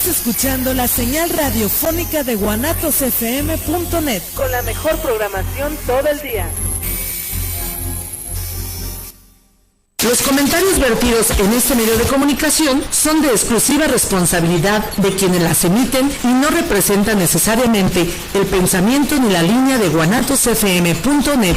Escuchando la señal radiofónica de guanatosfm.net con la mejor programación todo el día. Los comentarios vertidos en este medio de comunicación son de exclusiva responsabilidad de quienes las emiten y no representan necesariamente el pensamiento ni la línea de guanatosfm.net.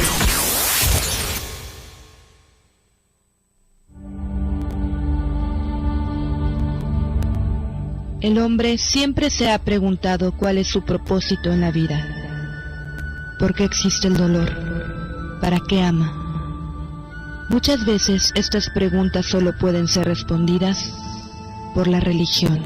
El hombre siempre se ha preguntado cuál es su propósito en la vida. ¿Por qué existe el dolor? ¿Para qué ama? Muchas veces estas preguntas solo pueden ser respondidas por la religión.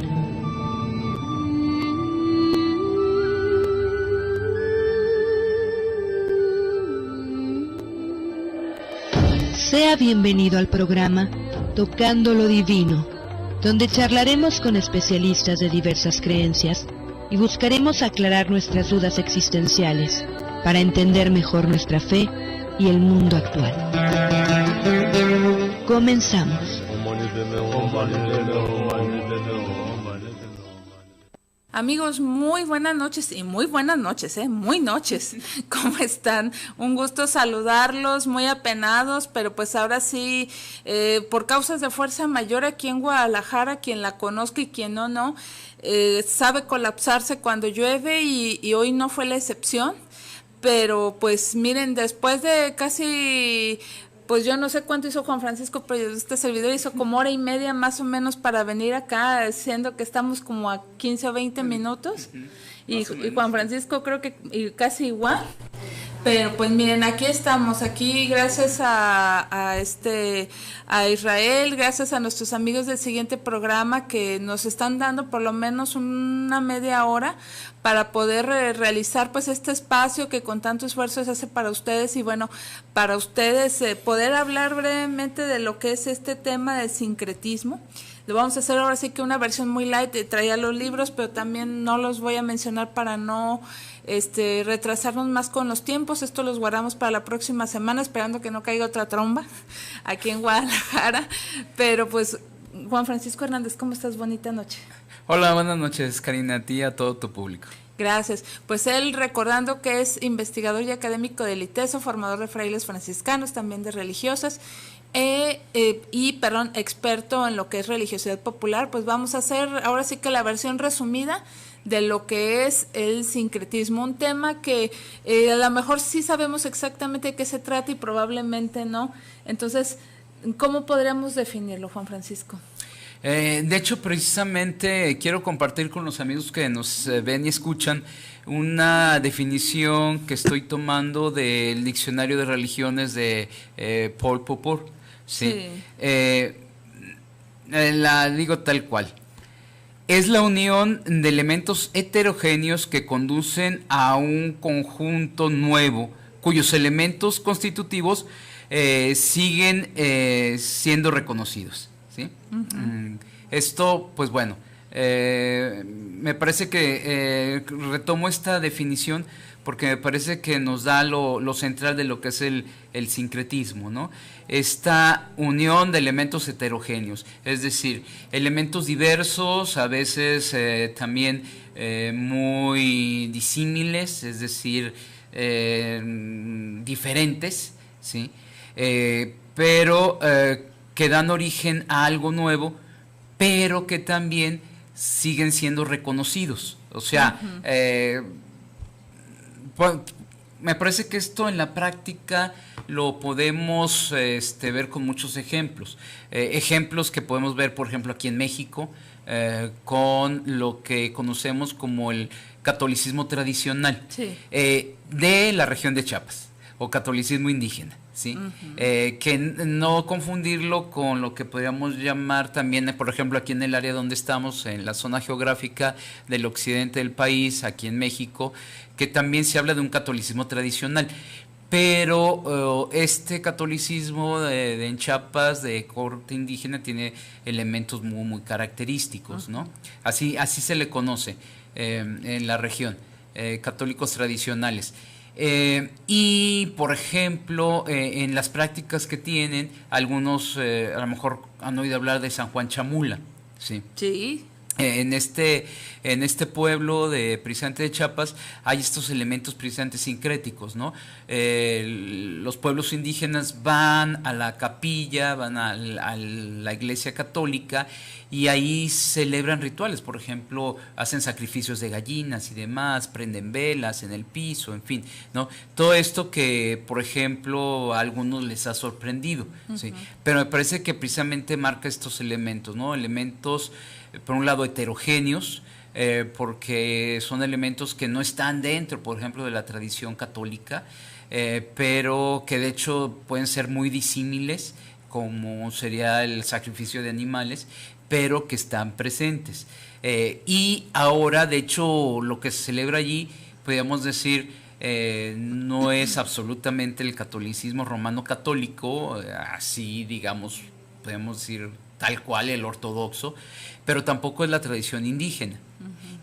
Sea bienvenido al programa Tocando lo Divino, donde charlaremos con especialistas de diversas creencias y buscaremos aclarar nuestras dudas existenciales para entender mejor nuestra fe y el mundo actual. Comenzamos. Amigos, muy buenas noches y muy buenas noches, muy noches. ¿Cómo están? Un gusto saludarlos, muy apenados, pero pues ahora sí, por causas de fuerza mayor aquí en Guadalajara, quien la conozca y quien no, sabe colapsarse cuando llueve y hoy no fue la excepción. Pero pues miren, después de casi... Pues yo no sé cuánto hizo Juan Francisco, pero este servidor hizo como hora y media más o menos para venir acá, siendo que estamos como a 15 o 20 minutos. Y Juan Francisco creo que casi igual. Pero pues miren, aquí estamos, aquí gracias a Israel, gracias a nuestros amigos del siguiente programa que nos están dando por lo menos una media hora para poder realizar pues este espacio que con tanto esfuerzo se hace para ustedes y bueno, para ustedes poder hablar brevemente de lo que es este tema del sincretismo. Lo vamos a hacer ahora sí que una versión muy light, traía los libros, pero también no los voy a mencionar para no retrasarnos más con los tiempos. Esto los guardamos para la próxima semana, esperando que no caiga otra tromba aquí en Guadalajara. Pero pues, Juan Francisco Hernández, ¿cómo estás? Bonita noche. Hola, buenas noches, Karina, a ti y a todo tu público. Gracias. Pues él, recordando que es investigador y académico del ITESO, formador de frailes franciscanos, también de religiosas, experto en lo que es religiosidad popular, pues vamos a hacer ahora sí que la versión resumida de lo que es el sincretismo, un tema que a lo mejor sí sabemos exactamente de qué se trata y probablemente no. Entonces, ¿cómo podríamos definirlo, Juan Francisco? De hecho, precisamente quiero compartir con los amigos que nos ven y escuchan una definición que estoy tomando del Diccionario de Religiones de Paul Popor. Sí. La digo tal cual. Es la unión de elementos heterogéneos que conducen a un conjunto nuevo, cuyos elementos constitutivos siguen siendo reconocidos. ¿Sí? Uh-huh. Esto, pues bueno, me parece que retomo esta definición porque me parece que nos da lo central de lo que es el sincretismo, ¿no? Esta unión de elementos heterogéneos, es decir, elementos diversos, a veces también muy disímiles, es decir, diferentes, ¿sí? Pero que dan origen a algo nuevo, pero que también siguen siendo reconocidos. O sea, me parece que esto en la práctica lo podemos ver con muchos ejemplos. Ejemplos que podemos ver, por ejemplo, aquí en México, con lo que conocemos como el catolicismo tradicional, sí, de la región de Chiapas, o catolicismo indígena. ¿Sí? Uh-huh. Que no confundirlo con lo que podríamos llamar también, por ejemplo, aquí en el área donde estamos, en la zona geográfica del occidente del país, aquí en México, que también se habla de un catolicismo tradicional, pero este catolicismo de en Chiapas, de corte indígena, tiene elementos muy, muy característicos, uh-huh, ¿no? Así se le conoce en la región, católicos tradicionales. Y por ejemplo, en las prácticas que tienen, algunos a lo mejor han oído hablar de San Juan Chamula, ¿sí? Sí. En este pueblo precisamente de Chiapas hay estos elementos precisamente sincréticos, ¿no? Los pueblos indígenas van a la capilla, van a la iglesia católica y ahí celebran rituales, por ejemplo, hacen sacrificios de gallinas y demás, prenden velas en el piso, en fin, ¿no? Todo esto que, por ejemplo, a algunos les ha sorprendido, ¿sí? Pero me parece que precisamente marca estos elementos, ¿no? Elementos, por un lado, heterogéneos, porque son elementos que no están dentro, por ejemplo, de la tradición católica, pero que de hecho pueden ser muy disímiles, como sería el sacrificio de animales, pero que están presentes. Y ahora, de hecho, lo que se celebra allí, podríamos decir, no es absolutamente el catolicismo romano católico, así digamos, podemos decir tal cual el ortodoxo, pero tampoco es la tradición indígena.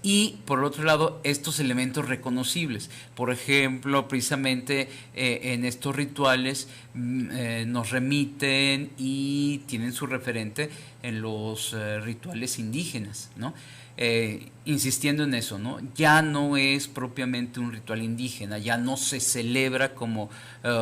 Y por otro lado, estos elementos reconocibles, por ejemplo, precisamente en estos rituales nos remiten y tienen su referente en los rituales indígenas, ¿no? Insistiendo en eso, ¿no? Ya no es propiamente un ritual indígena, ya no se celebra como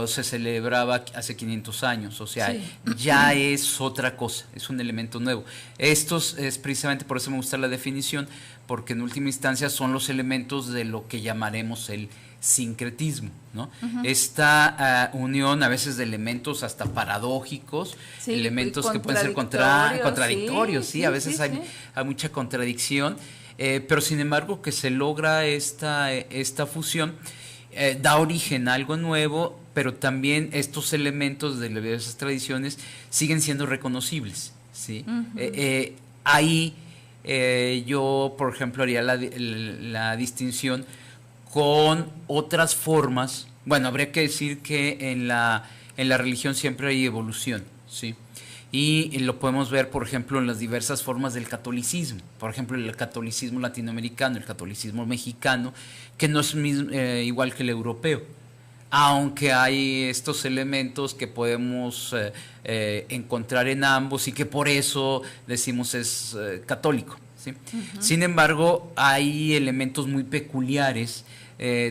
se celebraba hace 500 años, o sea, sí, ya es otra cosa, es un elemento nuevo. Estos es precisamente, por eso me gusta la definición, porque en última instancia son los elementos de lo que llamaremos el sincretismo, ¿no? Esta unión a veces de elementos hasta paradójicos, sí, elementos que pueden ser contradictorios, sí, a veces hay mucha contradicción, pero sin embargo que se logra esta fusión, da origen a algo nuevo, pero también estos elementos de las diversas tradiciones siguen siendo reconocibles, ¿sí? Ahí yo, por ejemplo, haría la distinción con otras formas. Bueno, habría que decir que en la religión siempre hay evolución, ¿sí? Y lo podemos ver, por ejemplo, en las diversas formas del catolicismo. Por ejemplo, el catolicismo latinoamericano, el catolicismo mexicano, que no es igual que el europeo, aunque hay estos elementos que podemos encontrar en ambos y que por eso decimos es católico, ¿sí? Sin embargo, hay elementos muy peculiares,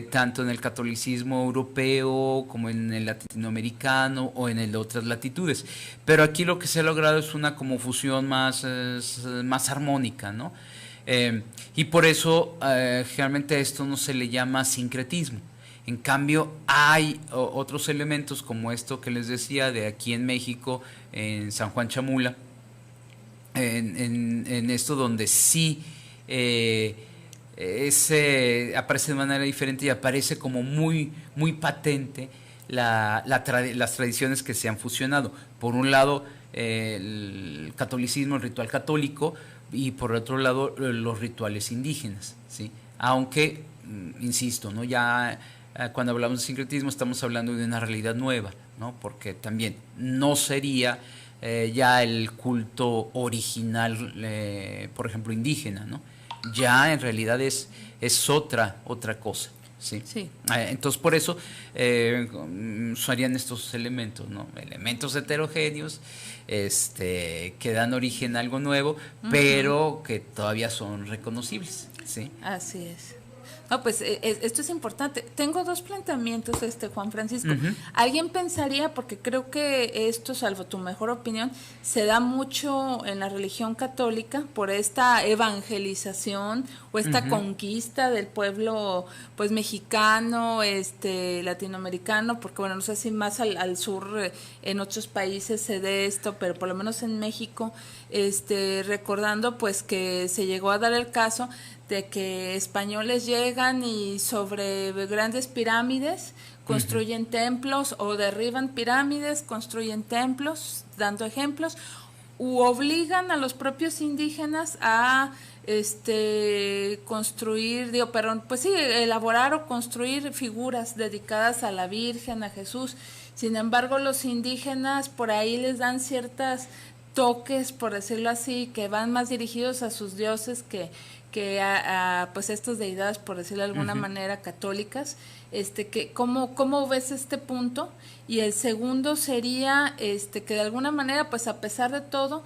tanto en el catolicismo europeo como en el latinoamericano o en el de otras latitudes. Pero aquí lo que se ha logrado es una como fusión más armónica, ¿no? Y por eso generalmente esto no se le llama sincretismo. En cambio, hay otros elementos como esto que les decía de aquí en México, en San Juan Chamula, en esto donde sí aparece de manera diferente y aparece como muy, muy patente las tradiciones que se han fusionado. Por un lado, el catolicismo, el ritual católico, y por otro lado, los rituales indígenas, ¿sí? Aunque, insisto, ¿no? Ya cuando hablamos de sincretismo estamos hablando de una realidad nueva, ¿no? Porque también no sería ya el culto original, por ejemplo, indígena, ¿no? Ya en realidad es otra cosa, ¿sí? Sí. Entonces por eso usarían estos elementos, ¿no? Elementos heterogéneos, que dan origen a algo nuevo, pero que todavía son reconocibles, ¿sí? Así es. No, pues esto es importante. Tengo dos planteamientos, Juan Francisco. Alguien pensaría, porque creo que esto, salvo tu mejor opinión, se da mucho en la religión católica por esta evangelización o esta conquista del pueblo, pues mexicano, latinoamericano, porque bueno, no sé si más al sur en otros países se dé esto, pero por lo menos en México, recordando pues que se llegó a dar el caso de que españoles llegan y sobre grandes pirámides construyen templos, o derriban pirámides, construyen templos, dando ejemplos, u obligan a los propios indígenas a construir, pues sí, elaborar o construir figuras dedicadas a la Virgen, a Jesús. Sin embargo, los indígenas por ahí les dan ciertas toques, por decirlo así, que van más dirigidos a sus dioses que a pues estas deidades, por decirlo de alguna manera, católicas. ¿Cómo ves este punto? Y el segundo sería que de alguna manera, pues a pesar de todo,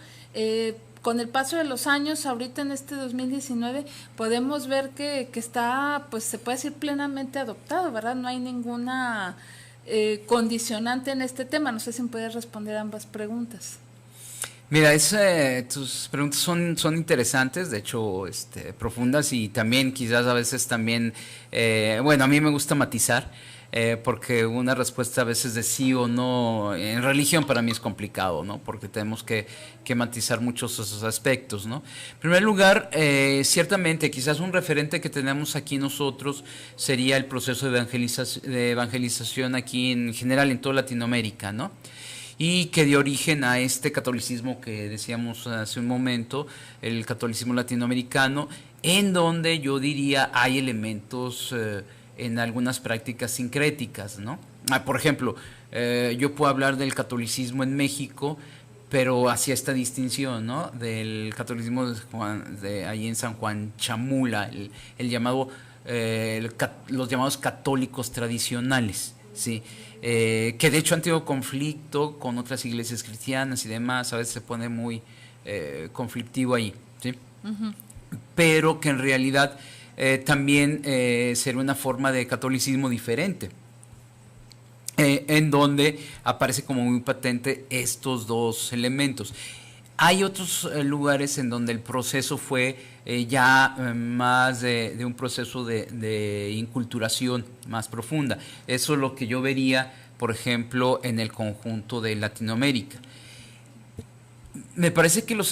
con el paso de los años, ahorita en este 2019, podemos ver que está, pues se puede decir plenamente adoptado, ¿verdad? No hay ninguna condicionante en este tema. No sé si me puedes responder ambas preguntas. Mira, tus preguntas son interesantes, de hecho, profundas, y también quizás a veces también, bueno, a mí me gusta matizar, porque una respuesta a veces de sí o no en religión para mí es complicado, ¿no? Porque tenemos que matizar muchos esos aspectos, ¿no? En primer lugar, ciertamente, quizás un referente que tenemos aquí nosotros sería el proceso de evangelización aquí en general en toda Latinoamérica, ¿no? Y que dio origen a este catolicismo que decíamos hace un momento, el catolicismo latinoamericano, en donde yo diría hay elementos en algunas prácticas sincréticas, ¿no? Por ejemplo, yo puedo hablar del catolicismo en México, pero hacía esta distinción, ¿no? Del catolicismo de ahí en San Juan Chamula, el llamado, los llamados católicos tradicionales, ¿sí? Que de hecho han tenido conflicto con otras iglesias cristianas y demás, a veces se pone muy conflictivo ahí, ¿sí? Uh-huh. Pero que en realidad también sería una forma de catolicismo diferente, en donde aparece como muy patente estos dos elementos. Hay otros lugares en donde el proceso fue ya más de un proceso de inculturación más profunda. Eso es lo que yo vería, por ejemplo, en el conjunto de Latinoamérica. Me parece que los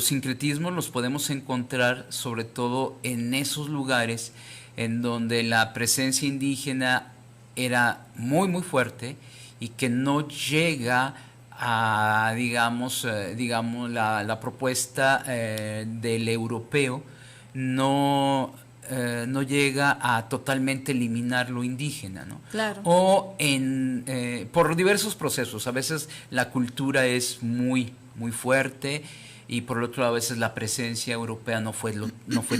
sincretismos los podemos encontrar sobre todo en esos lugares en donde la presencia indígena era muy muy fuerte y que no llega a, digamos, la propuesta del europeo no llega a totalmente eliminar lo indígena, ¿no? Claro. O por diversos procesos. A veces la cultura es muy fuerte y por el otro lado a veces la presencia europea no fue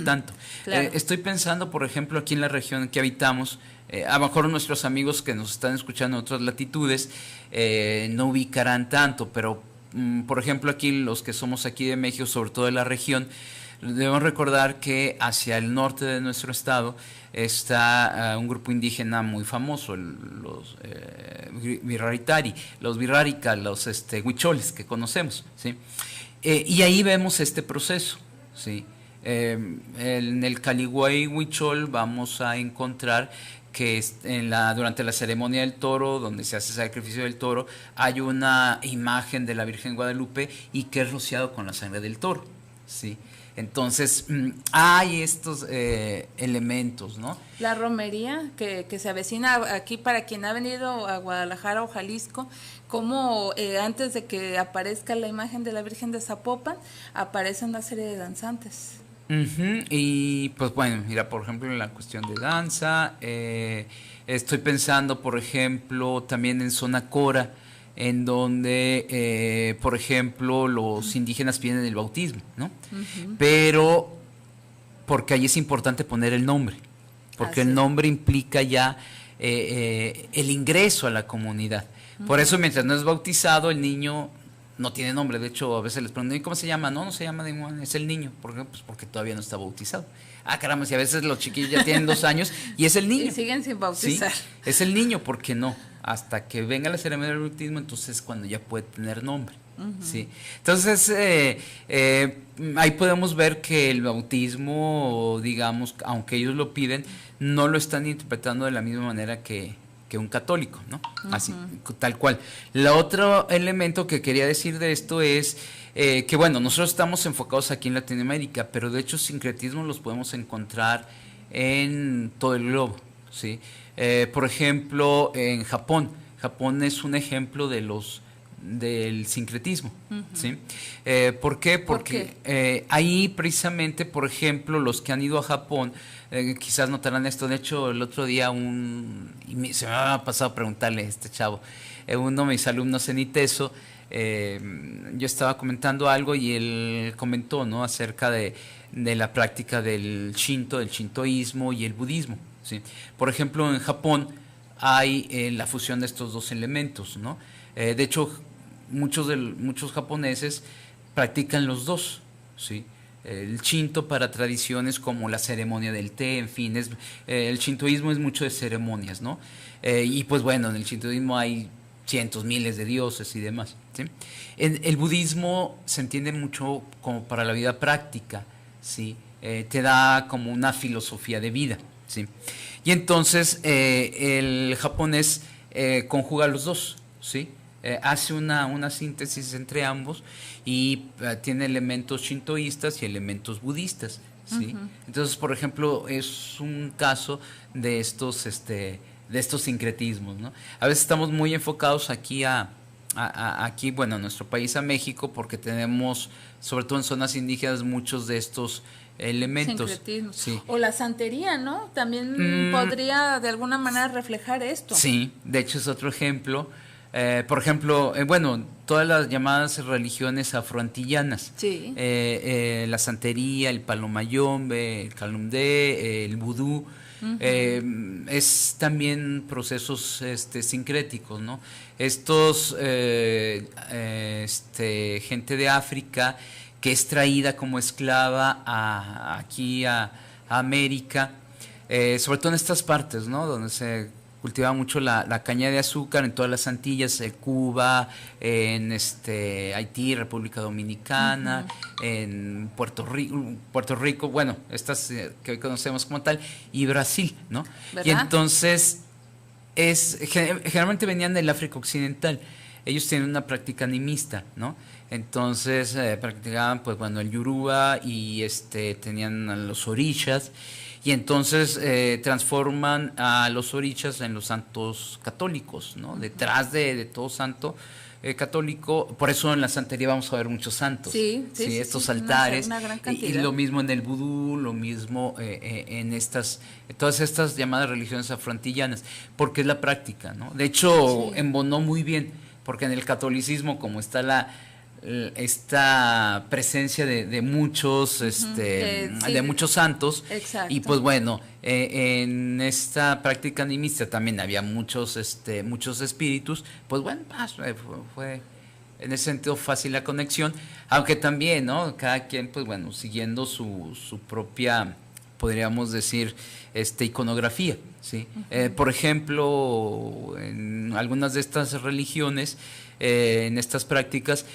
tanto. Claro. Estoy pensando, por ejemplo, aquí en la región en que habitamos, a lo mejor nuestros amigos que nos están escuchando en otras latitudes no ubicarán tanto, pero por ejemplo aquí los que somos aquí de México, sobre todo de la región, debemos recordar que hacia el norte de nuestro estado está un grupo indígena muy famoso, los Virraritari, los Virrárica, los huicholes que conocemos, ¿sí? Y ahí vemos este proceso, ¿sí? En el Caligüey Huichol vamos a encontrar que durante la ceremonia del toro, donde se hace el sacrificio del toro, hay una imagen de la Virgen Guadalupe y que es rociado con la sangre del toro, ¿sí? Entonces, hay estos elementos, ¿no? La romería que se avecina aquí para quien ha venido a Guadalajara o Jalisco, como antes de que aparezca la imagen de la Virgen de Zapopan, aparece una serie de danzantes. Uh-huh. Y pues bueno, mira, por ejemplo, en la cuestión de danza, estoy pensando, por ejemplo, también en zona Cora, en donde, por ejemplo, los indígenas piden el bautismo, ¿no? Uh-huh. Pero, porque ahí es importante poner el nombre, porque el nombre implica ya el ingreso a la comunidad. Uh-huh. Por eso, mientras no es bautizado, el niño no tiene nombre. De hecho, a veces les preguntan, ¿cómo se llama? No se llama, es el niño. ¿Por qué? Pues porque todavía no está bautizado. Ah, caramba, si a veces los chiquillos ya tienen 2 años y es el niño. Y siguen sin bautizar. ¿Sí? Es el niño, ¿por qué no? Hasta que venga la ceremonia del bautismo, entonces cuando ya puede tener nombre. Uh-huh. ¿Sí? Entonces, ahí podemos ver que el bautismo, digamos, aunque ellos lo piden, no lo están interpretando de la misma manera que un católico, ¿no? Uh-huh. Así, tal cual. El otro elemento que quería decir de esto es que, bueno, nosotros estamos enfocados aquí en Latinoamérica, pero de hecho sincretismos los podemos encontrar en todo el globo, ¿sí? Por ejemplo, en Japón. Japón es un ejemplo del sincretismo, uh-huh. ¿Sí? ¿Por qué? Porque ahí precisamente, por ejemplo, los que han ido a Japón, quizás notarán esto. De hecho, el otro día se me ha pasado a preguntarle a este chavo, uno de mis alumnos en ITESO, yo estaba comentando algo y él comentó, ¿no?, acerca de la práctica del shintoísmo y el budismo, ¿sí? Por ejemplo, en Japón hay la fusión de estos dos elementos, ¿no? De hecho, muchos japoneses practican los dos, ¿sí? El shinto para tradiciones como la ceremonia del té, en fin, el shintoísmo es mucho de ceremonias, ¿no? Y pues bueno, en el shintoísmo hay cientos, miles de dioses y demás, ¿sí? El budismo se entiende mucho como para la vida práctica, ¿sí? Te da como una filosofía de vida, ¿sí? Y entonces el japonés conjuga los dos, ¿sí? Hace una síntesis entre ambos y tiene elementos shintoístas y elementos budistas, ¿sí? Uh-huh. Entonces, por ejemplo, es un caso de estos sincretismos, ¿no? A veces estamos muy enfocados aquí aquí, bueno, en nuestro país, a México, porque tenemos, sobre todo en zonas indígenas, muchos de estos elementos. Sincretismos. Sí. O la santería, ¿no? También podría de alguna manera reflejar esto. Sí, de hecho es otro ejemplo. Por ejemplo, bueno, todas las llamadas religiones afroantillanas, sí. La santería, el palomayombe, el calumdé, el vudú, uh-huh. Es también procesos sincréticos, ¿no? Estos gente de África que es traída como esclava aquí a América, sobre todo en estas partes, ¿no? Donde se cultivaba mucho la caña de azúcar, en todas las Antillas, Cuba, en Haití, República Dominicana, uh-huh. en Puerto Rico, bueno, estas que hoy conocemos como tal, y Brasil, ¿no? ¿Verdad? Y entonces generalmente venían del África Occidental. Ellos tienen una práctica animista, ¿no? Entonces practicaban, pues bueno, el yoruba y tenían a los orishas. Y entonces transforman a los orishas en los santos católicos, ¿no? Detrás de todo santo católico, por eso en la santería vamos a ver muchos santos, sí, estos altares, una gran cantidad. Y lo mismo en el vudú, lo mismo todas estas llamadas religiones afroantillanas, porque es la práctica, ¿no? De hecho, embonó muy bien, porque en el catolicismo, como está esta presencia de muchos de muchos santos. Exacto. Y pues bueno, en esta práctica animista también había muchos espíritus, pues bueno, fue en ese sentido fácil la conexión, aunque también, ¿no? Cada quien, pues bueno, siguiendo su propia, podríamos decir, iconografía, ¿sí? Uh-huh. Por ejemplo, en algunas de estas religiones, en estas prácticas,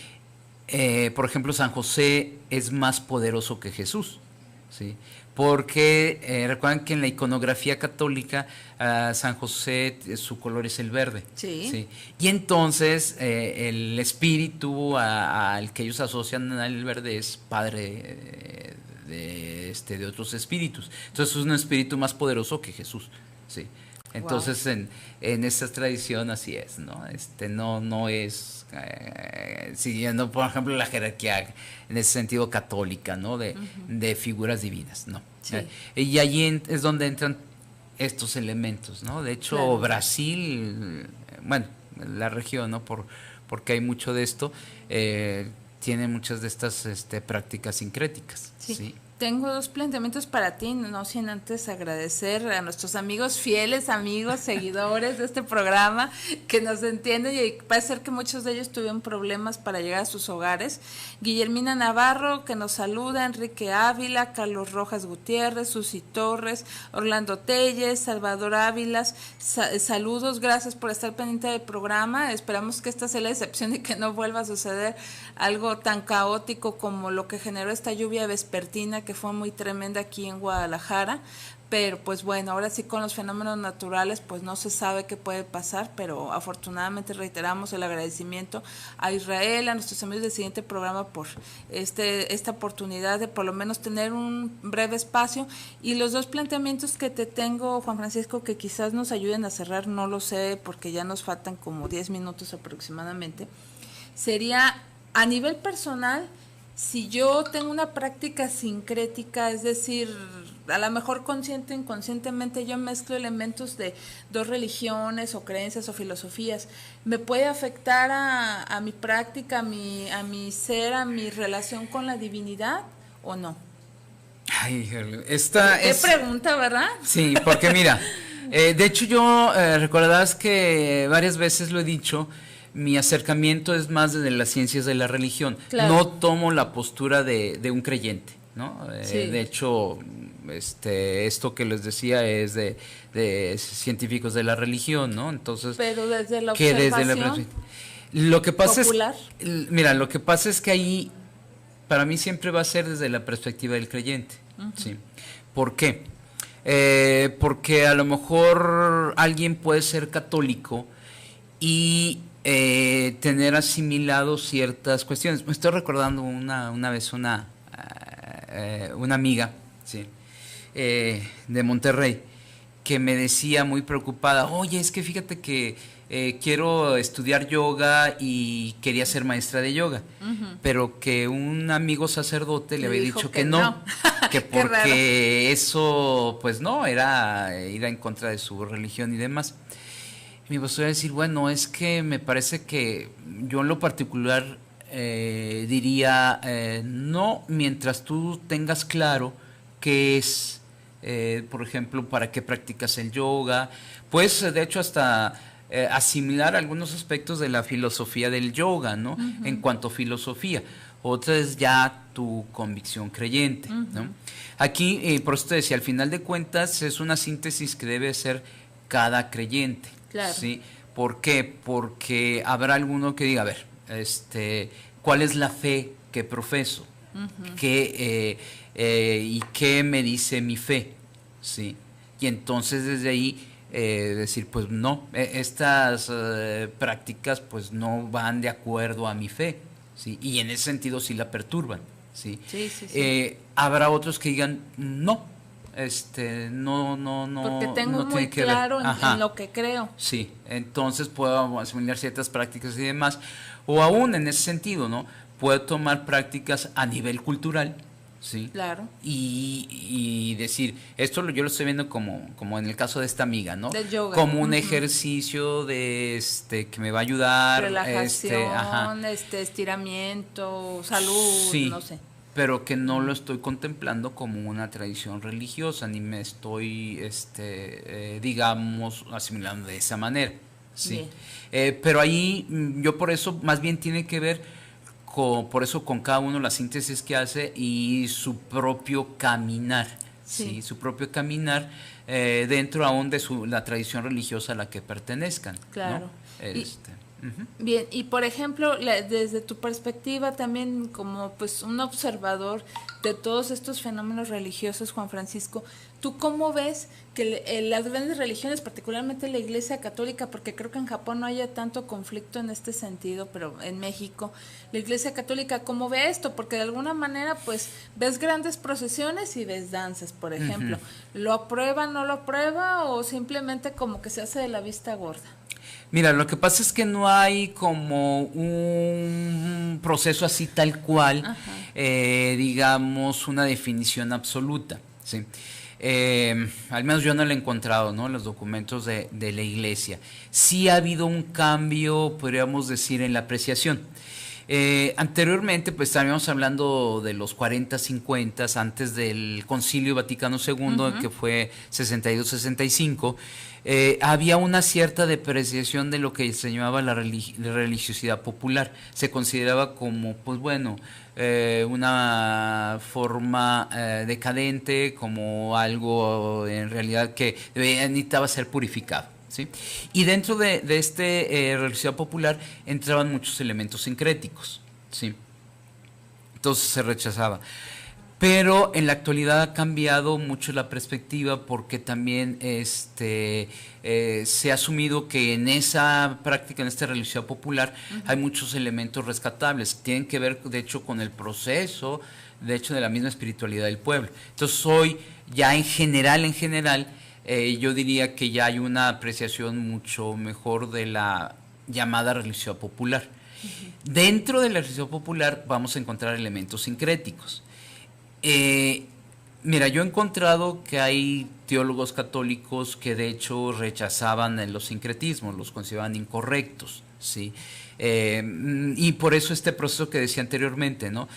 por ejemplo, San José es más poderoso que Jesús, ¿sí? Porque recuerdan que en la iconografía católica San José, su color es el verde, ¿sí? Y entonces el espíritu al que ellos asocian al verde es padre de otros espíritus. Entonces es un espíritu más poderoso que Jesús, ¿sí? Entonces wow. en esta tradición así es, ¿no? No es siguiendo, por ejemplo, la jerarquía en ese sentido católica, ¿no? De figuras divinas, ¿no? Sí. Y allí es donde entran estos elementos, ¿no? De hecho, claro. Brasil, bueno, la región, ¿no? Porque hay mucho de esto, tiene muchas de estas prácticas sincréticas, ¿sí? Tengo dos planteamientos para ti, no sin antes agradecer a nuestros amigos fieles, amigos, seguidores de este programa, que nos entienden, y parece ser que muchos de ellos tuvieron problemas para llegar a sus hogares. Guillermina Navarro, que nos saluda, Enrique Ávila, Carlos Rojas Gutiérrez, Susi Torres, Orlando Telles, Salvador Ávilas, saludos, gracias por estar pendiente del programa. Esperamos que esta sea la excepción y que no vuelva a suceder algo tan caótico como lo que generó esta lluvia vespertina, que fue muy tremenda aquí en Guadalajara, pero pues bueno, ahora sí con los fenómenos naturales pues no se sabe qué puede pasar, pero afortunadamente reiteramos el agradecimiento a Israel, a nuestros amigos del siguiente programa por esta oportunidad de por lo menos tener un breve espacio. Y los dos planteamientos que te tengo, Juan Francisco, que quizás nos ayuden a cerrar, no lo sé porque ya nos faltan como 10 minutos aproximadamente, sería a nivel personal. Si yo tengo una práctica sincrética, es decir, a lo mejor consciente o inconscientemente yo mezclo elementos de dos religiones o creencias o filosofías, ¿me puede afectar a mi práctica, a mi ser, a mi relación con la divinidad o no? Ay, ¿Qué pregunta, verdad? Sí, porque mira, de hecho yo recordarás que varias veces lo he dicho, mi acercamiento es más desde las ciencias de la religión. Claro. No tomo la postura de un creyente, ¿no? Sí. De hecho, esto que les decía es de científicos de la religión, ¿no? Entonces, pero desde la que observación lo que pasa popular. mira, lo que pasa es que ahí para mí siempre va a ser desde la perspectiva del creyente, ¿sí? ¿Por qué? Porque a lo mejor alguien puede ser católico y tener asimilado ciertas cuestiones. Me estoy recordando una vez una amiga, ¿sí? De Monterrey, que me decía muy preocupada, oye, es que fíjate que quiero estudiar yoga y quería ser maestra de yoga, pero que un amigo sacerdote le había dicho que no, que porque eso pues no, era ir en contra de su religión y demás. Y me pasó a decir, bueno, es que me parece que yo en lo particular diría, no, mientras tú tengas claro qué es, por ejemplo, para qué practicas el yoga, pues de hecho hasta asimilar algunos aspectos de la filosofía del yoga, ¿no? En cuanto a filosofía. Otra es ya tu convicción creyente, ¿no? Aquí, por eso te decía, al final de cuentas es una síntesis que debe ser cada creyente. Claro. ¿Sí? ¿Por qué? Porque habrá alguno que diga, a ver, ¿cuál es la fe que profeso? ¿Y qué me dice mi fe? ¿Sí? Y entonces desde ahí decir, pues no, estas prácticas pues no van de acuerdo a mi fe, ¿sí? Y en ese sentido sí la perturban, ¿sí? Sí, sí, sí. Habrá otros que digan, no, no, porque tengo no muy tiene que claro ver. en lo que creo. Sí, entonces puedo asimilar ciertas prácticas y demás, o aún en ese sentido, ¿no? Puedo tomar prácticas a nivel cultural, ¿sí? Claro. Y decir, esto yo lo estoy viendo como en el caso de esta amiga, ¿no? Del yoga. Como un ejercicio de que me va a ayudar, relajación, estiramiento, salud, sí, no sé. Pero que no lo estoy contemplando como una tradición religiosa, ni me estoy, digamos, asimilando de esa manera, ¿sí? Pero ahí yo por eso más bien tiene que ver con cada uno la síntesis que hace y su propio caminar, ¿sí? Su propio caminar dentro aún de la tradición religiosa a la que pertenezcan. Claro. ¿No? Bien, y por ejemplo, desde tu perspectiva también como pues un observador de todos estos fenómenos religiosos, Juan Francisco, ¿tú cómo ves que las grandes religiones, particularmente la Iglesia Católica, porque creo que en Japón no haya tanto conflicto en este sentido, pero en México, la Iglesia Católica, ¿cómo ve esto? Porque de alguna manera pues ves grandes procesiones y ves danzas, por ejemplo. ¿Lo aprueba, no lo aprueba o simplemente como que se hace de la vista gorda? Mira, lo que pasa es que no hay como un proceso así tal cual, digamos, una definición absoluta, ¿sí? Al menos yo no lo he encontrado, ¿no? En los documentos de la Iglesia. Sí ha habido un cambio, podríamos decir, en la apreciación. Anteriormente, pues estábamos hablando de los 40, 50, antes del Concilio Vaticano II, que fue 62-65, había una cierta depreciación de lo que se llamaba la religiosidad popular. Se consideraba como, pues bueno, una forma decadente, como algo en realidad que necesitaba ser purificado, ¿sí? Y dentro de religiosidad popular entraban muchos elementos sincréticos, ¿sí? Entonces se rechazaba. Pero en la actualidad ha cambiado mucho la perspectiva porque también se ha asumido que en esa práctica, en esta religiosidad popular, hay muchos elementos rescatables. Tienen que ver, de hecho, con el proceso, de hecho, de la misma espiritualidad del pueblo. Entonces, hoy ya en general, yo diría que ya hay una apreciación mucho mejor de la llamada religiosidad popular. Dentro de la religiosidad popular vamos a encontrar elementos sincréticos. Mira, yo he encontrado que hay teólogos católicos que de hecho rechazaban los sincretismos, los consideraban incorrectos, ¿sí? Y por eso este proceso que decía anteriormente, ¿no?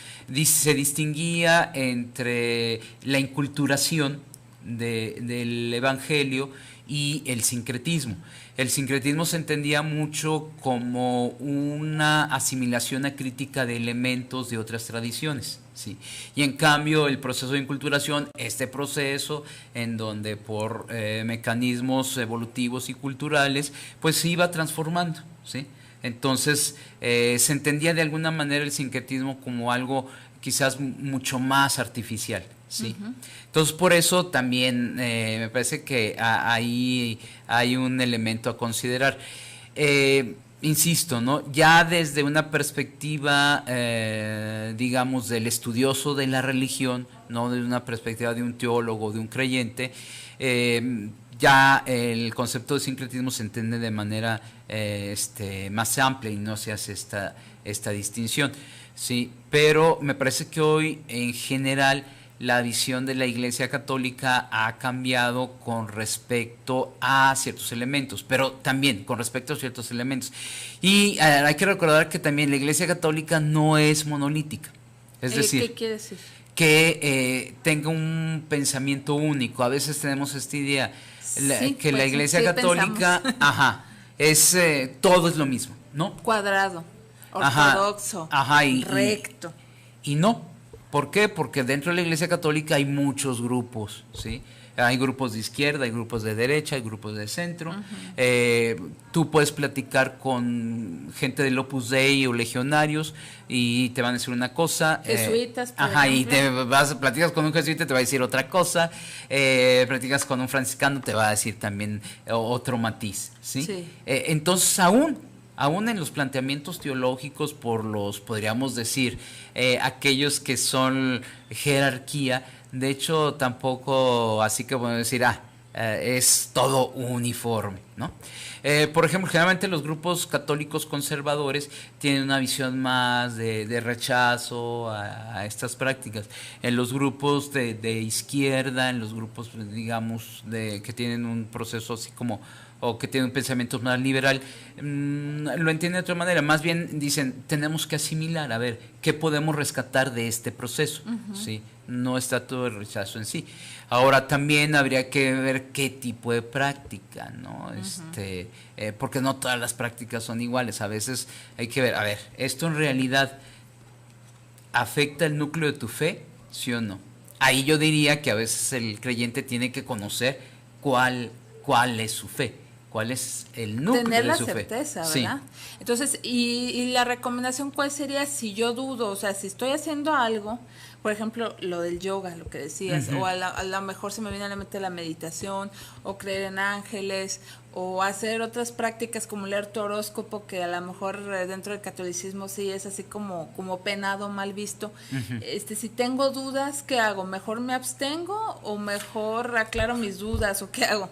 Se distinguía entre la inculturación, del Evangelio y el sincretismo. El sincretismo se entendía mucho como una asimilación acrítica de elementos de otras tradiciones, ¿sí? Y en cambio el proceso de inculturación, este proceso en donde por mecanismos evolutivos y culturales, pues se iba transformando, ¿sí? Entonces se entendía de alguna manera el sincretismo como algo quizás mucho más artificial, ¿sí? Uh-huh. Entonces por eso también me parece que ahí hay un elemento a considerar. Insisto, ¿no? Ya desde una perspectiva, digamos, del estudioso de la religión, no de una perspectiva de un teólogo, de un creyente, ya el concepto de sincretismo se entiende de manera más amplia y no se hace esta distinción, ¿sí? Pero me parece que hoy en general la visión de la Iglesia Católica ha cambiado con respecto a ciertos elementos, pero también con respecto a ciertos elementos. Y hay que recordar que también la Iglesia Católica no es monolítica, es decir, ¿qué quiere decir? Que tenga un pensamiento único. A veces tenemos esta idea que la Iglesia Católica, es todo es lo mismo, ¿no? Cuadrado, ortodoxo, recto. Y no. ¿Por qué? Porque dentro de la Iglesia Católica hay muchos grupos, ¿sí? Hay grupos de izquierda, hay grupos de derecha, hay grupos de centro. Uh-huh. Tú puedes platicar con gente del Opus Dei o legionarios y te van a decir una cosa. Jesuitas, por ejemplo. Y platicas con un jesuita y te va a decir otra cosa. Platicas con un franciscano, te va a decir también otro matiz, ¿sí? Sí. Entonces, aún en los planteamientos teológicos, podríamos decir, aquellos que son jerarquía, de hecho tampoco así que podemos decir, es todo uniforme, ¿no? Por ejemplo, generalmente los grupos católicos conservadores tienen una visión más de rechazo a estas prácticas. En los grupos de izquierda, en los grupos, digamos, que tienen un proceso así como, o que tienen un pensamiento más liberal, lo entienden de otra manera. Más bien dicen, tenemos que asimilar, a ver, ¿qué podemos rescatar de este proceso? Uh-huh. ¿Sí? No está todo el rechazo en sí. Ahora también habría que ver qué tipo de práctica, ¿no? Uh-huh. Porque no todas las prácticas son iguales. A veces hay que ver, a ver, ¿esto en realidad afecta el núcleo de tu fe? ¿Sí o no? Ahí yo diría que a veces el creyente tiene que conocer cuál es su fe. ¿Cuál es el núcleo tener de la su certeza, fe? ¿verdad? Sí. Entonces, y la recomendación, ¿cuál sería si yo dudo? O sea, si estoy haciendo algo, por ejemplo, lo del yoga, lo que decías, uh-huh. O a lo mejor se me viene a la mente la meditación, o creer en ángeles, o hacer otras prácticas como leer tu horóscopo, que a lo mejor dentro del catolicismo sí es así como penado, mal visto. Uh-huh. Si tengo dudas, ¿qué hago? ¿Mejor me abstengo o mejor aclaro mis dudas o qué hago?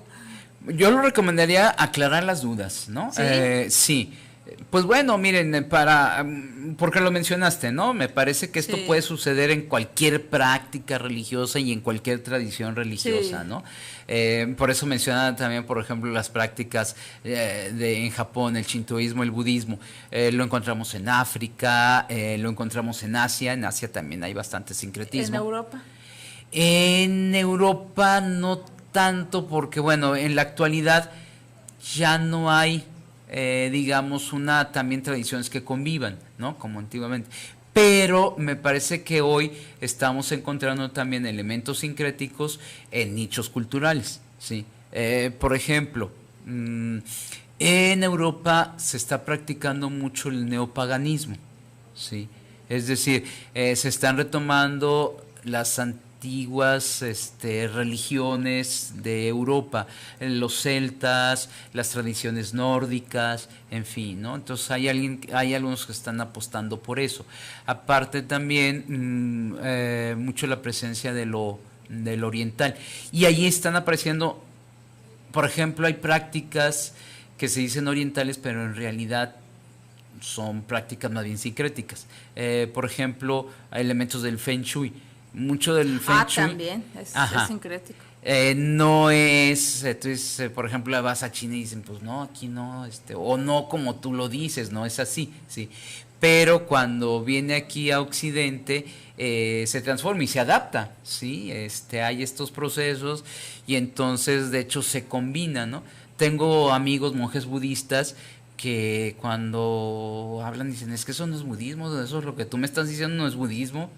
Yo lo recomendaría aclarar las dudas, ¿no? Sí. Sí. Pues bueno, miren, porque lo mencionaste, ¿no? Me parece que esto puede suceder en cualquier práctica religiosa y en cualquier tradición religiosa, ¿no? Por eso mencionaba también, por ejemplo, las prácticas en Japón, el shintoísmo, el budismo. Lo encontramos en África, lo encontramos en Asia. En Asia también hay bastante sincretismo. ¿En Europa? En Europa no tanto, porque bueno, en la actualidad ya no hay, digamos, también tradiciones que convivan, ¿no? Como antiguamente. Pero me parece que hoy estamos encontrando también elementos sincréticos en nichos culturales, ¿sí? Por ejemplo, en Europa se está practicando mucho el neopaganismo, ¿sí? Es decir, se están retomando las antiguas religiones de Europa, los celtas, las tradiciones nórdicas, en fin, ¿no? Entonces hay algunos que están apostando por eso. Aparte también mucho la presencia del oriental. Y ahí están apareciendo, por ejemplo, hay prácticas que se dicen orientales, pero en realidad son prácticas más bien sincréticas. Por ejemplo, hay elementos del Feng Shui. Mucho del Feng Shui. También, es sincrético. No es, entonces, por ejemplo, vas a China y dicen, pues no, aquí no, o no como tú lo dices, no es así, sí. pero cuando viene aquí a Occidente se transforma y se adapta, ¿sí? Hay estos procesos y entonces de hecho se combina, ¿no? Tengo amigos monjes budistas que cuando hablan dicen, es que eso no es budismo, eso es lo que tú me estás diciendo no es budismo,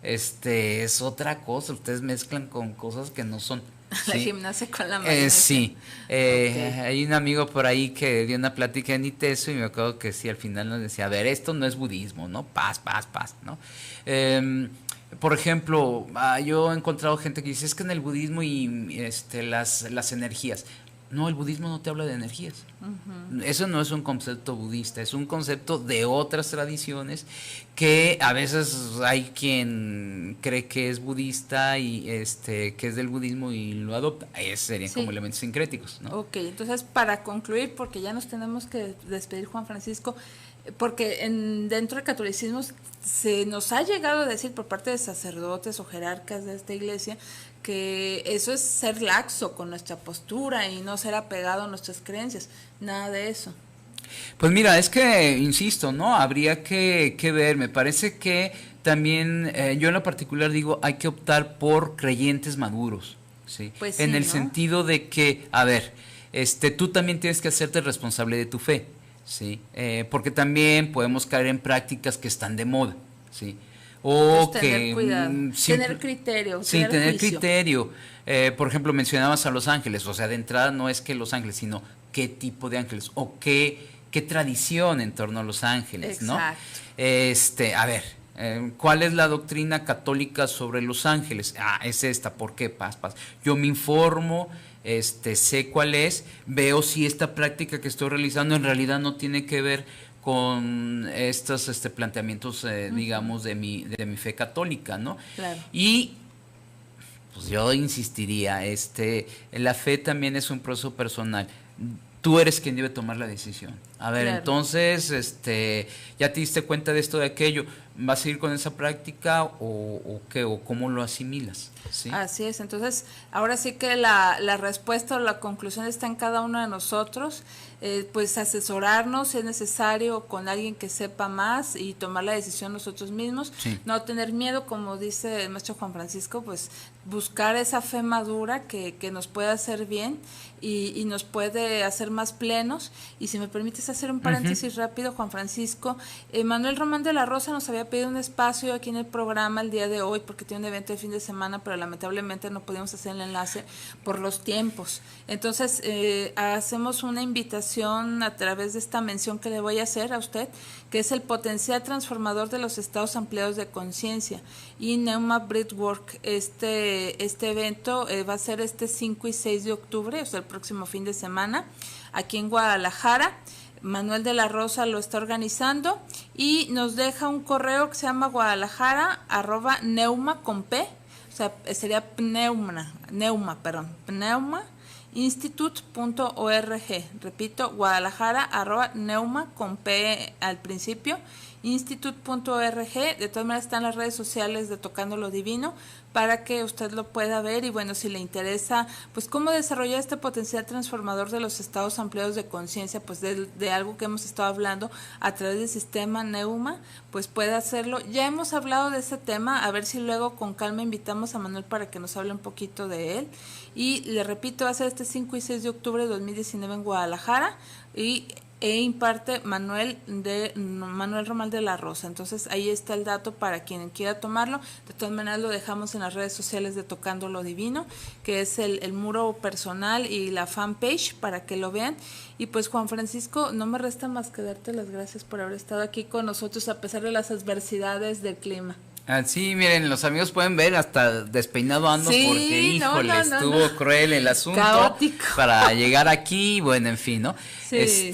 es otra cosa, ustedes mezclan con cosas que no son. La ¿sí? gimnasia con la magnesia. Sí, Okay. hay un amigo por ahí que dio una plática en ITESO y me acuerdo que sí, al final nos decía, a ver, esto no es budismo, ¿no? Paz, ¿no? Por ejemplo, yo he encontrado gente que dice, es que en el budismo y las energías. No, el budismo no te habla de energías. Uh-huh. Eso no es un concepto budista, es un concepto de otras tradiciones que a veces hay quien cree que es budista y que es del budismo y lo adopta. Esos serían como elementos sincréticos, ¿no? Ok, entonces para concluir, porque ya nos tenemos que despedir, Juan Francisco, porque dentro del catolicismo se nos ha llegado a decir por parte de sacerdotes o jerarcas de esta iglesia que eso es ser laxo con nuestra postura y no ser apegado a nuestras creencias, nada de eso. Pues mira, es que, insisto, ¿no? Habría que ver, me parece que también, yo en lo particular digo, hay que optar por creyentes maduros, ¿sí? Pues sí, en el ¿no? sentido de que, a ver, tú también tienes que hacerte responsable de tu fe, ¿sí? Porque también podemos caer en prácticas que están de moda, ¿sí? O pues que tener cuidado, tener criterio, sí, tener juicio. criterio. Por ejemplo, mencionabas a los ángeles, o sea, de entrada no es que los ángeles, sino qué tipo de ángeles o qué tradición en torno a los ángeles, exacto. ¿No? A ver, ¿cuál es la doctrina católica sobre los ángeles? Es esta, ¿por qué? Paz. Yo me informo, sé cuál es, veo si esta práctica que estoy realizando en realidad no tiene que ver con estos planteamientos, digamos, de mi fe católica, ¿no? Claro. Y pues yo insistiría, la fe también es un proceso personal. Tú eres quien debe tomar la decisión. A ver, claro. Entonces, ya te diste cuenta de esto, de aquello, ¿vas a ir con esa práctica o qué? ¿O cómo lo asimilas? ¿Sí? Así es, entonces, ahora sí que la respuesta o la conclusión está en cada uno de nosotros, pues asesorarnos si es necesario con alguien que sepa más y tomar la decisión nosotros mismos, sí. No tener miedo, como dice el maestro Juan Francisco, pues buscar esa fe madura que nos puede hacer bien y nos puede hacer más plenos. Y si me permites hacer un paréntesis rápido, Juan Francisco, Manuel Román de la Rosa nos había pedido un espacio aquí en el programa el día de hoy porque tiene un evento de fin de semana, pero lamentablemente no pudimos hacer el enlace por los tiempos. Entonces hacemos una invitación a través de esta mención que le voy a hacer a usted, que es el potencial transformador de los estados ampliados de conciencia y Neuma Breathwork. Este evento va a ser 5 y 6 de octubre, o sea, el próximo fin de semana, aquí en Guadalajara. Manuel de la Rosa lo está organizando y nos deja un correo que se llama guadalajara@neuma con P, o sea, sería pneuma institute.org. Repito, guadalajara@neuma con P al principio, institute.org. De todas maneras están las redes sociales de Tocando lo Divino para que usted lo pueda ver y bueno, si le interesa pues cómo desarrollar este potencial transformador de los estados ampliados de conciencia, pues de algo que hemos estado hablando a través del sistema Neuma, pues puede hacerlo. Ya hemos hablado de ese tema, a ver si luego con calma invitamos a Manuel para que nos hable un poquito de él. Y le repito, va a ser 5 y 6 de octubre de 2019 en Guadalajara e imparte Manuel Román de la Rosa. Entonces ahí está el dato para quien quiera tomarlo. De todas maneras lo dejamos en las redes sociales de Tocando lo Divino, que es el muro personal y la fanpage para que lo vean. Y pues Juan Francisco, no me resta más que darte las gracias por haber estado aquí con nosotros a pesar de las adversidades del clima. Sí, miren, los amigos pueden ver hasta despeinado ando porque, híjole, estuvo cruel el asunto. Caótico. Para llegar aquí, bueno, en fin, ¿no? Sí.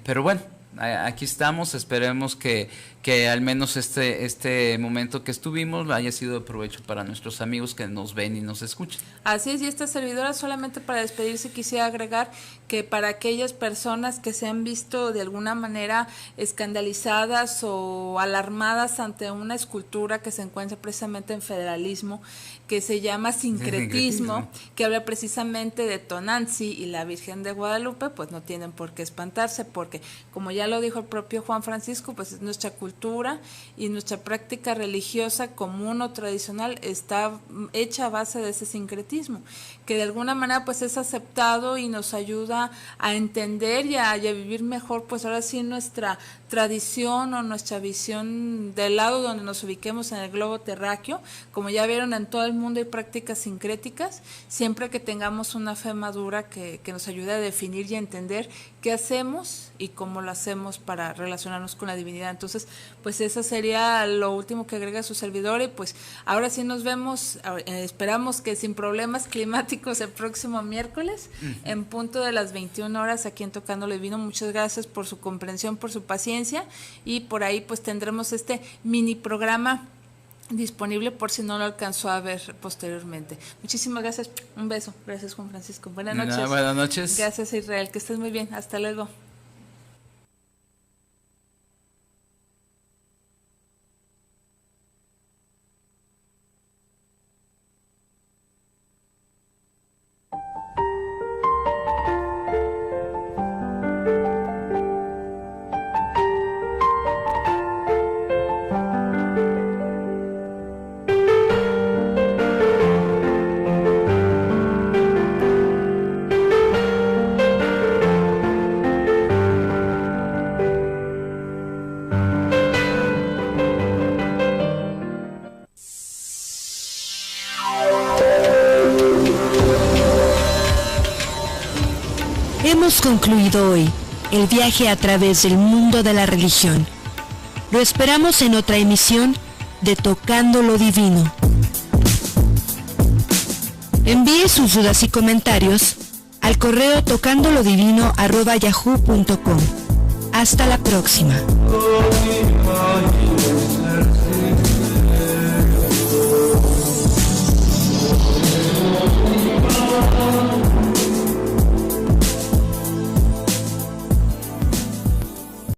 Pero bueno, aquí estamos, esperemos que que al menos este momento que estuvimos haya sido de provecho para nuestros amigos que nos ven y nos escuchan. Así es, y esta servidora, solamente para despedirse, quisiera agregar que para aquellas personas que se han visto de alguna manera escandalizadas o alarmadas ante una escultura que se encuentra precisamente en Federalismo, que se llama Sincretismo, que habla precisamente de Tonantzin y la Virgen de Guadalupe, pues no tienen por qué espantarse, porque como ya lo dijo el propio Juan Francisco, pues es nuestra cultura y nuestra práctica religiosa común o tradicional está hecha a base de ese sincretismo, que de alguna manera pues es aceptado y nos ayuda a entender y a vivir mejor, pues ahora sí nuestra tradición o nuestra visión del lado donde nos ubiquemos en el globo terráqueo. Como ya vieron, en todo el mundo hay prácticas sincréticas, siempre que tengamos una fe madura que nos ayude a definir y a entender qué hacemos y cómo lo hacemos para relacionarnos con la divinidad. Entonces, pues eso sería lo último que agrega su servidor, y pues ahora sí nos vemos, esperamos que sin problemas climáticos, el próximo miércoles, en punto de las 21 horas, aquí en Tocando lo Divino. Muchas gracias por su comprensión, por su paciencia, y por ahí pues tendremos este mini programa disponible por si no lo alcanzó a ver posteriormente. Muchísimas gracias, un beso. Gracias, Juan Francisco. Buenas noches. Buenas noches. Gracias, Israel, que estés muy bien. Hasta luego. Hemos concluido hoy el viaje a través del mundo de la religión. Lo esperamos en otra emisión de Tocando lo Divino. Envíe sus dudas y comentarios al correo tocandolodivino@yahoo.com. Hasta la próxima.